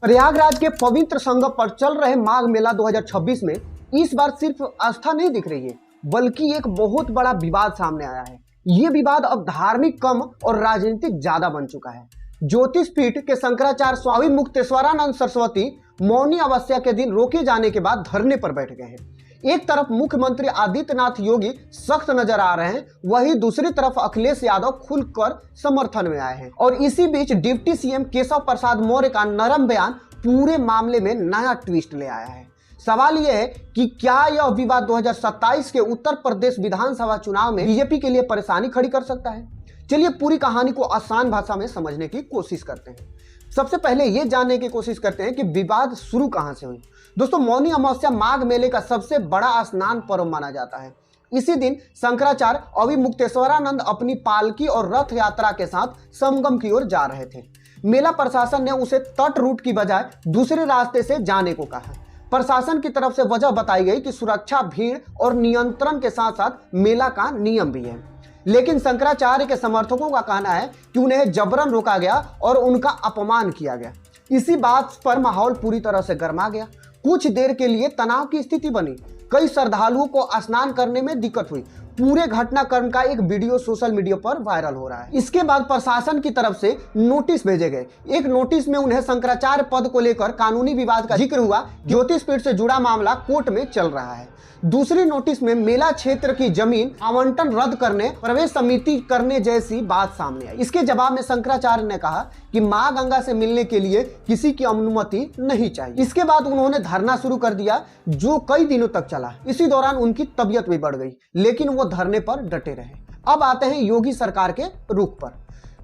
प्रयागराज के पवित्र संगम पर चल रहे माघ मेला 2026 में इस बार सिर्फ आस्था नहीं दिख रही है, बल्कि एक बहुत बड़ा विवाद सामने आया है। ये विवाद अब धार्मिक कम और राजनीतिक ज्यादा बन चुका है। ज्योतिष पीठ के शंकराचार्य स्वामी मुक्तेश्वरानंद सरस्वती मौनी अमावस्या के दिन रोके जाने के बाद धरने पर बैठ गए हैं। एक तरफ मुख्यमंत्री आदित्यनाथ योगी सख्त नजर आ रहे हैं, वहीं दूसरी तरफ अखिलेश यादव खुलकर समर्थन में आए हैं। और इसी बीच डिप्टी सीएम केशव प्रसाद मौर्य का नरम बयान पूरे मामले में नया ट्विस्ट ले आया है। सवाल यह है कि क्या यह विवाद 2027 के उत्तर प्रदेश विधानसभा चुनाव में बीजेपी के लिए परेशानी खड़ी कर सकता है। चलिए पूरी कहानी को आसान भाषा में समझने की कोशिश करते हैं। सबसे पहले ये जानने की कोशिश करते हैं कि विवाद शुरू कहां से हुई। दोस्तों, मौनी अमावस्या माघ मेले का सबसे बड़ा स्नान पर्व माना जाता है। इसी दिन शंकराचार्य अभी मुक्तेश्वरानंद अपनी पालकी और रथ यात्रा के साथ संगम की ओर जा रहे थे। मेला प्रशासन ने उसे तट रूट की बजाय दूसरे रास्ते से जाने को कहा। प्रशासन की तरफ से वजह बताई गई कि सुरक्षा, भीड़ और नियंत्रण के साथ साथ मेला का नियम भी है। लेकिन शंकराचार्य के समर्थकों का कहना है कि उन्हें जबरन रोका गया और उनका अपमान किया गया। इसी बात पर माहौल पूरी तरह से गर्मा गया। कुछ देर के लिए तनाव की स्थिति बनी। कई श्रद्धालुओं को स्नान करने में दिक्कत हुई। पूरे घटनाक्रम का एक वीडियो सोशल मीडिया पर वायरल हो रहा है। इसके बाद प्रशासन की तरफ से नोटिस भेजे गए। एक नोटिस में उन्हें शंकराचार्य पद को लेकर कानूनी विवाद का जिक्र हुआ। ज्योतिष पीठ से जुड़ा मामला कोर्ट में चल रहा है। दूसरी नोटिस में मेला क्षेत्र की जमीन आवंटन रद्द करने, प्रवेश समिति करने जैसी बात सामने आई। इसके जवाब में शंकराचार्य ने कहा कि मां गंगा से मिलने के लिए किसी की अनुमति नहीं चाहिए। इसके बाद उन्होंने धरना शुरू कर दिया, जो कई दिनों तक चला। इसी दौरान उनकी तबीयत भी बढ़ गई, लेकिन वो धरने पर डटे रहे। अब आते हैं योगी सरकार के रुख पर।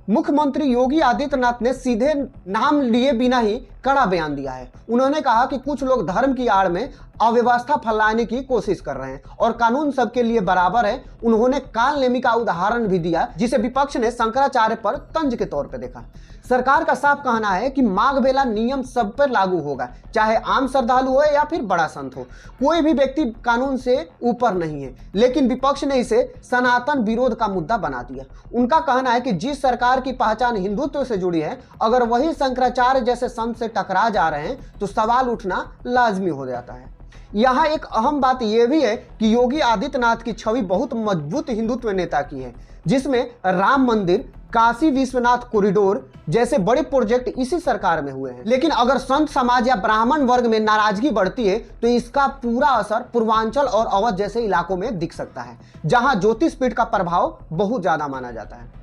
मुख्यमंत्री योगी आदित्यनाथ ने सीधे नाम लिए बिना ही कड़ा बयान दिया है। उन्होंने कहा कि कुछ लोग धर्म की आड़ में अव्यवस्था फैलाने की कोशिश कर रहे हैं और कानून सबके लिए बराबर है। उन्होंने काल नेमी का उदाहरण भी दिया, जिसे विपक्ष ने शंकराचार्य पर तंज के तौर पर देखा। सरकार का साफ कहना है कि माघ मेला नियम सब पर लागू होगा, चाहे आम श्रद्धालु हो या फिर बड़ा संत हो। कोई भी व्यक्ति कानून से ऊपर नहीं है। लेकिन विपक्ष ने इसे सनातन विरोध का मुद्दा बना दिया। उनका कहना है कि जिस सरकार की पहचान हिंदुत्व से जुड़ी है, अगर वही शंकराचार्य जैसे संत से टकरा जा रहे हैं तो सवाल उठना लाजमी हो जाता है। यहाँ एक अहम बात यह भी है कि योगी आदित्यनाथ की छवि बहुत मजबूत हिंदुत्व नेता की है, जिसमें राम मंदिर, काशी विश्वनाथ कॉरिडोर जैसे बड़े प्रोजेक्ट इसी सरकार में हुए हैं। लेकिन अगर संत समाज या ब्राह्मण वर्ग में नाराजगी बढ़ती है तो इसका पूरा असर पूर्वांचल और अवध जैसे इलाकों में दिख सकता है, जहां ज्योतिष पीठ का प्रभाव बहुत ज्यादा माना जाता है।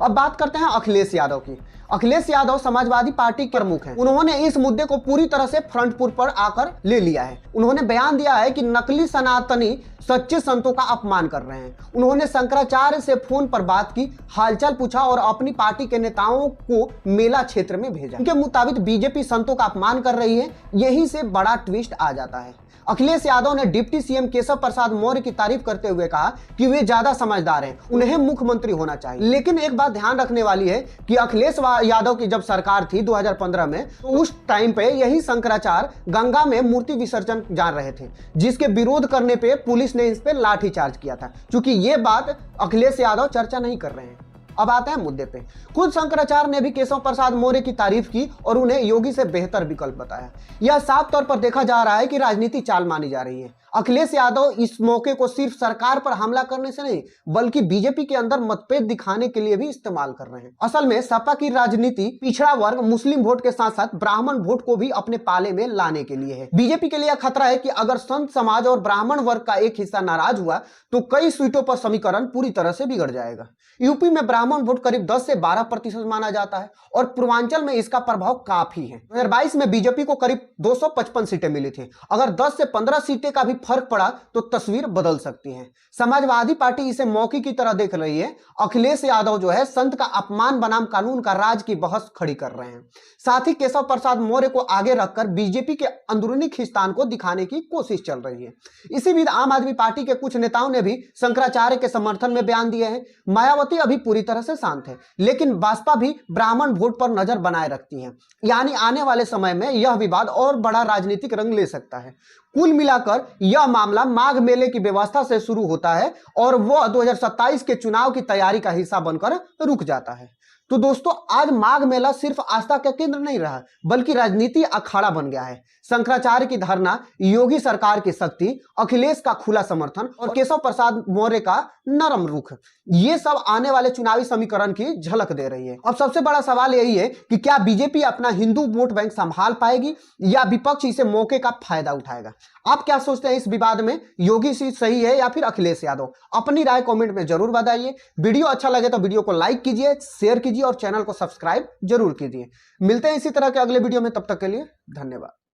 अब बात करते हैं अखिलेश यादव की। अखिलेश यादव समाजवादी पार्टी के प्रमुख हैं। उन्होंने इस मुद्दे को पूरी तरह से फ्रंट फुट पर आकर ले लिया है। उन्होंने बयान दिया है कि नकली सनातनी सच्चे संतों का अपमान कर रहे हैं। उन्होंने शंकराचार्य से फोन पर बात की, हालचाल पूछा और अपनी पार्टी के नेताओं को मेला क्षेत्र में भेजा। उनके मुताबिक बीजेपी संतों का अपमान कर रही है। यहीं से बड़ा ट्विस्ट आ जाता है। अखिलेश यादव ने डिप्टी सीएम केशव प्रसाद मौर्य की तारीफ करते हुए कहा कि वे ज्यादा समझदार हैं, उन्हें मुख्यमंत्री होना चाहिए। लेकिन एक बात ध्यान रखने वाली है कि अखिलेश यादव की जब सरकार थी 2015 में, तो उस टाइम पे यही शंकराचार्य गंगा में मूर्ति विसर्जन जा रहे थे, जिसके विरोध करने पे पुलिस ने इस पे लाठीचार्ज किया था। क्योंकि ये बात अखिलेश यादव चर्चा नहीं कर रहे हैं। अब आते हैं मुद्दे पे। खुद शंकराचार्य ने भी केशव प्रसाद मौर्य की तारीफ की और उन्हें योगी से बेहतर विकल्प बताया। यह साफ तौर पर देखा जा रहा है कि राजनीति चाल मानी जा रही है। अखिलेश यादव इस मौके को सिर्फ सरकार पर हमला करने से नहीं, बल्कि बीजेपी के अंदर मतभेद दिखाने के लिए भी इस्तेमाल कर रहे हैं। असल में सपा की राजनीति पिछड़ा वर्ग, मुस्लिम वोट के साथ साथ ब्राह्मण वोट को भी अपने पाले में लाने के लिए है। बीजेपी के लिए खतरा है कि अगर संत समाज और ब्राह्मण वर्ग का एक हिस्सा नाराज हुआ तो कई सीटों पर समीकरण पूरी तरह से बिगड़ जाएगा। यूपी में ब्राह्मण वोट करीब 10 से 12% माना जाता है और पूर्वांचल में इसका प्रभाव काफी है। 2022 में बीजेपी को करीब 255 सीटें मिली थी। अगर 10 से 15 सीटें का भी फर्क पड़ा तो तस्वीर बदल सकती है। समाजवादी पार्टी इसे मौके की तरह देख रही है। अखिलेश यादव जो है संत का अपमान बनाम कानून का राज की बहस खड़ी कर रहे हैं। साथ ही केशव प्रसाद मौर्य को आगे रखकर बीजेपी के अंदरूनी खींचतान को दिखाने की कोशिश चल रही है। इसी बीच आम आदमी पार्टी के कुछ नेताओं ने भी शंकराचार्य के समर्थन में बयान दिए हैं। मायावती अभी पूरी तरह से शांत है, लेकिन बसपा भी ब्राह्मण वोट पर नजर बनाए रखती है। यानी आने वाले समय में यह विवाद और बड़ा राजनीतिक रंग ले सकता है। कुल मिलाकर यह मामला माघ मेले की व्यवस्था से शुरू होता है और वह 2027 के चुनाव की तैयारी का हिस्सा बनकर रुक जाता है। तो दोस्तों आज माघ मेला सिर्फ आस्था का केंद्र नहीं रहा, बल्कि राजनीति अखाड़ा बन गया है। शंकराचार्य की धारणा, योगी सरकार की शक्ति, अखिलेश का खुला समर्थन और केशव प्रसाद मौर्य का नरम रुख, ये सब आने वाले चुनावी समीकरण की झलक दे रही है। अब सबसे बड़ा सवाल यही है कि क्या बीजेपी अपना हिंदू वोट बैंक संभाल पाएगी या विपक्ष इसे मौके का फायदा उठाएगा। आप क्या सोचते हैं इस विवाद में, योगी जी सही है या फिर अखिलेश यादव? अपनी राय कमेंट में जरूर बताइए। वीडियो अच्छा लगे तो वीडियो को लाइक कीजिए, शेयर कीजिए और चैनल को सब्सक्राइब जरूर कीजिए। मिलते हैं इसी तरह के अगले वीडियो में, तब तक के लिए धन्यवाद।